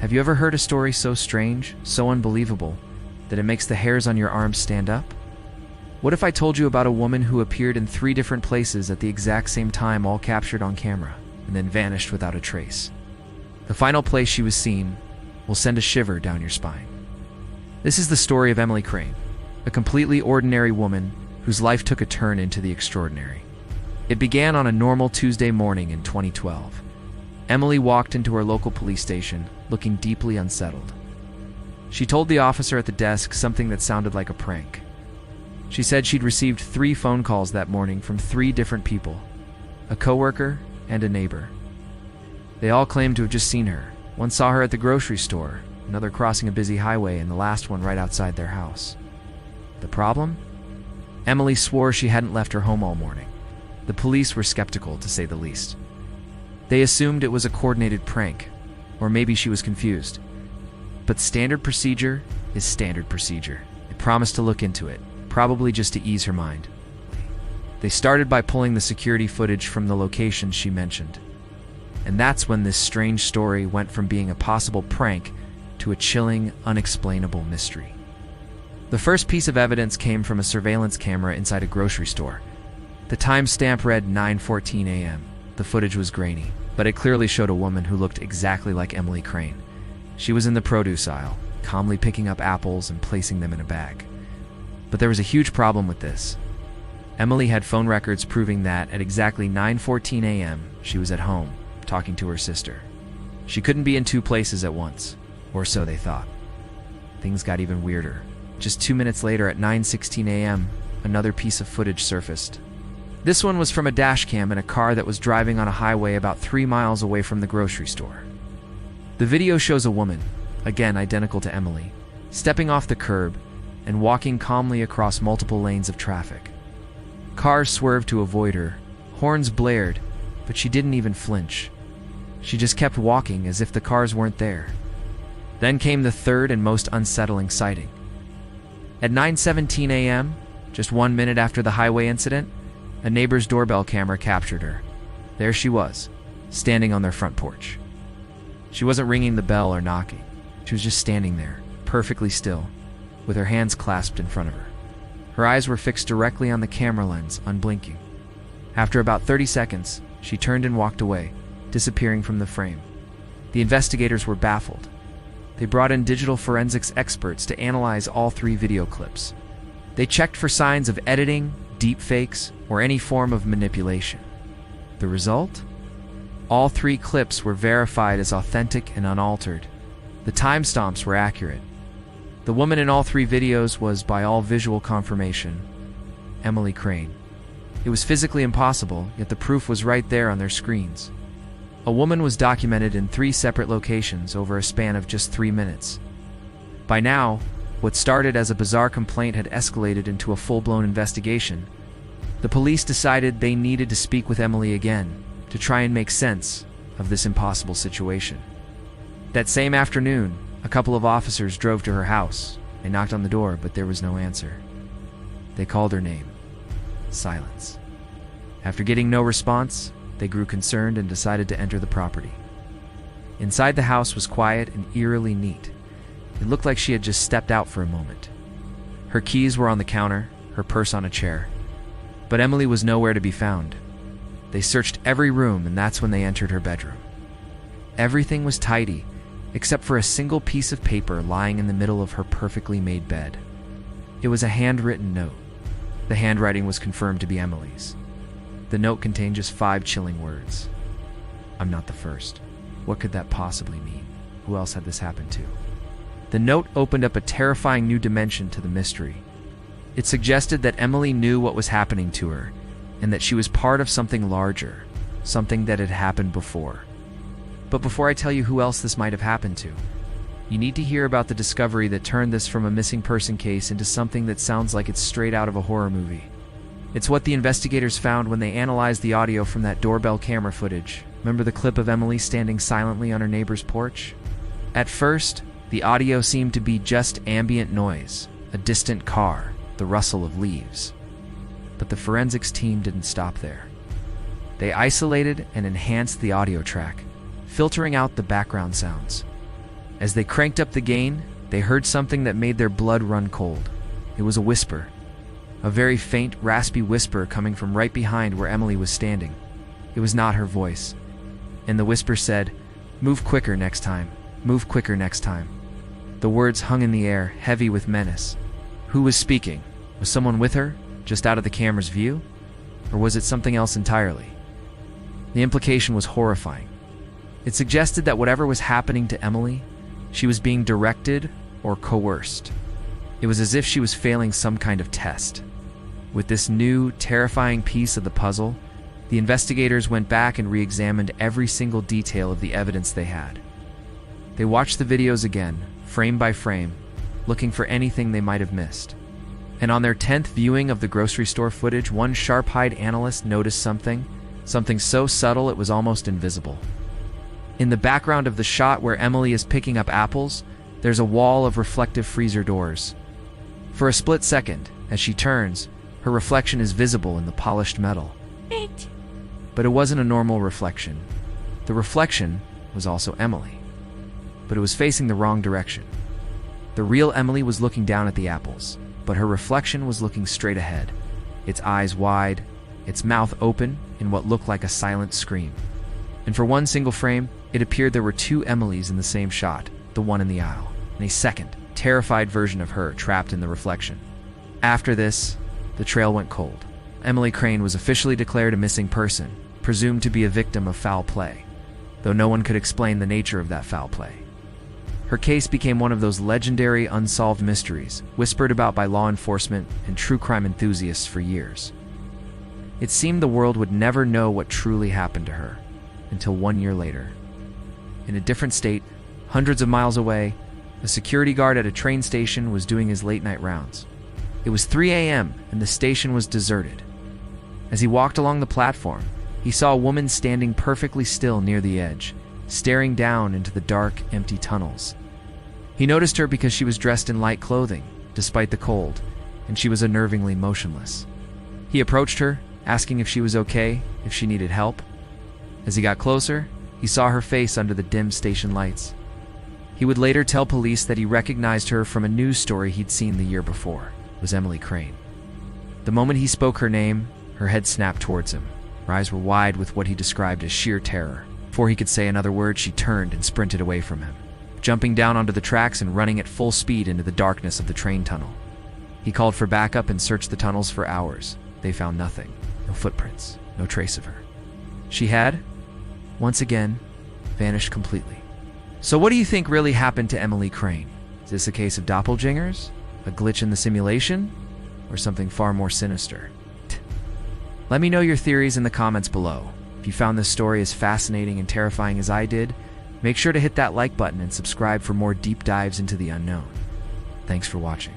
Have you ever heard a story so strange, so unbelievable, that it makes the hairs on your arms stand up? What if I told you about a woman who appeared in 3 different places at the exact same time, all captured on camera, and then vanished without a trace? The final place she was seen will send a shiver down your spine. This is the story of Emily Crane, a completely ordinary woman whose life took a turn into the extraordinary. It began on a normal Tuesday morning in 2012. Emily walked into her local police station, looking deeply unsettled. She told the officer at the desk something that sounded like a prank. She said she'd received 3 phone calls that morning from 3 different people, a coworker and a neighbor. They all claimed to have just seen her. One saw her at the grocery store, another crossing a busy highway, and the last one right outside their house. The problem? Emily swore she hadn't left her home all morning. The police were skeptical, to say the least. They assumed it was a coordinated prank, or maybe she was confused. But standard procedure is standard procedure. They promised to look into it, probably just to ease her mind. They started by pulling the security footage from the locations she mentioned. And that's when this strange story went from being a possible prank to a chilling, unexplainable mystery. The first piece of evidence came from a surveillance camera inside a grocery store. The timestamp read 9:14 a.m. The footage was grainy, but it clearly showed a woman who looked exactly like Emily Crane. She was in the produce aisle, calmly picking up apples and placing them in a bag. But there was a huge problem with this. Emily had phone records proving that at exactly 9:14 a.m. she was at home, talking to her sister. She couldn't be in 2 places at once, or so they thought. Things got even weirder. Just 2 minutes later at 9:16 a.m., another piece of footage surfaced. This one was from a dash cam in a car that was driving on a highway about 3 miles away from the grocery store. The video shows a woman, again identical to Emily, stepping off the curb and walking calmly across multiple lanes of traffic. Cars swerved to avoid her, horns blared, but she didn't even flinch. She just kept walking as if the cars weren't there. Then came the third and most unsettling sighting. At 9:17 a.m., just 1 minute after the highway incident, a neighbor's doorbell camera captured her. There she was, standing on their front porch. She wasn't ringing the bell or knocking. She was just standing there, perfectly still, with her hands clasped in front of her. Her eyes were fixed directly on the camera lens, unblinking. After about 30 seconds, she turned and walked away, disappearing from the frame. The investigators were baffled. They brought in digital forensics experts to analyze all 3 video clips. They checked for signs of editing, deepfakes, or any form of manipulation. The result? All 3 clips were verified as authentic and unaltered. The timestamps were accurate. The woman in all 3 videos was, by all visual confirmation, Emily Crane. It was physically impossible, yet the proof was right there on their screens. A woman was documented in 3 separate locations over a span of just 3 minutes. By now, what started as a bizarre complaint had escalated into a full-blown investigation. The police decided they needed to speak with Emily again to try and make sense of this impossible situation. That same afternoon, a couple of officers drove to her house. They knocked on the door, but there was no answer. They called her name. Silence. After getting no response, they grew concerned and decided to enter the property. Inside the house was quiet and eerily neat. It looked like she had just stepped out for a moment. Her keys were on the counter, her purse on a chair. But Emily was nowhere to be found. They searched every room, and that's when they entered her bedroom. Everything was tidy, except for a single piece of paper lying in the middle of her perfectly made bed. It was a handwritten note. The handwriting was confirmed to be Emily's. The note contained just 5 chilling words. "I'm not the first. What could that possibly mean? Who else had this happen to?" The note opened up a terrifying new dimension to the mystery. It suggested that Emily knew what was happening to her, and that she was part of something larger, something that had happened before. But before I tell you who else this might have happened to, you need to hear about the discovery that turned this from a missing person case into something that sounds like it's straight out of a horror movie. It's what the investigators found when they analyzed the audio from that doorbell camera footage. Remember the clip of Emily standing silently on her neighbor's porch? At first, the audio seemed to be just ambient noise, a distant car, the rustle of leaves. But the forensics team didn't stop there. They isolated and enhanced the audio track, filtering out the background sounds. As they cranked up the gain, they heard something that made their blood run cold. It was a whisper. A very faint, raspy whisper coming from right behind where Emily was standing. It was not her voice. And the whisper said, "Move quicker next time. Move quicker next time." The words hung in the air, heavy with menace. Who was speaking? Was someone with her, just out of the camera's view? Or was it something else entirely? The implication was horrifying. It suggested that whatever was happening to Emily, she was being directed or coerced. It was as if she was failing some kind of test. With this new, terrifying piece of the puzzle, the investigators went back and re-examined every single detail of the evidence they had. They watched the videos again, frame by frame, looking for anything they might have missed. And on their 10th viewing of the grocery store footage, one sharp-eyed analyst noticed something so subtle it was almost invisible. In the background of the shot where Emily is picking up apples, there's a wall of reflective freezer doors. For a split second, as she turns, her reflection is visible in the polished metal. But it wasn't a normal reflection. The reflection was also Emily. But it was facing the wrong direction. The real Emily was looking down at the apples, but her reflection was looking straight ahead, its eyes wide, its mouth open in what looked like a silent scream. And for one single frame, it appeared there were two Emilys in the same shot, the one in the aisle, and a second, terrified version of her trapped in the reflection. After this, the trail went cold. Emily Crane was officially declared a missing person, presumed to be a victim of foul play, though no one could explain the nature of that foul play. Her case became one of those legendary unsolved mysteries, whispered about by law enforcement and true crime enthusiasts for years. It seemed the world would never know what truly happened to her, until 1 year later. In a different state, hundreds of miles away, a security guard at a train station was doing his late-night rounds. It was 3 a.m. and the station was deserted. As he walked along the platform, he saw a woman standing perfectly still near the edge, staring down into the dark, empty tunnels. He noticed her because she was dressed in light clothing, despite the cold, and she was unnervingly motionless. He approached her, asking if she was okay, if she needed help. As he got closer, he saw her face under the dim station lights. He would later tell police that he recognized her from a news story he'd seen the year before. It was Emily Crane. The moment he spoke her name, her head snapped towards him. Her eyes were wide with what he described as sheer terror. Before he could say another word, she turned and sprinted away from him, jumping down onto the tracks and running at full speed into the darkness of the train tunnel. He called for backup and searched the tunnels for hours. They found nothing. No footprints. No trace of her. She had, once again, vanished completely. So what do you think really happened to Emily Crane? Is this a case of doppelgangers? A glitch in the simulation? Or something far more sinister? Let me know your theories in the comments below. If you found this story as fascinating and terrifying as I did, make sure to hit that like button and subscribe for more deep dives into the unknown. Thanks for watching.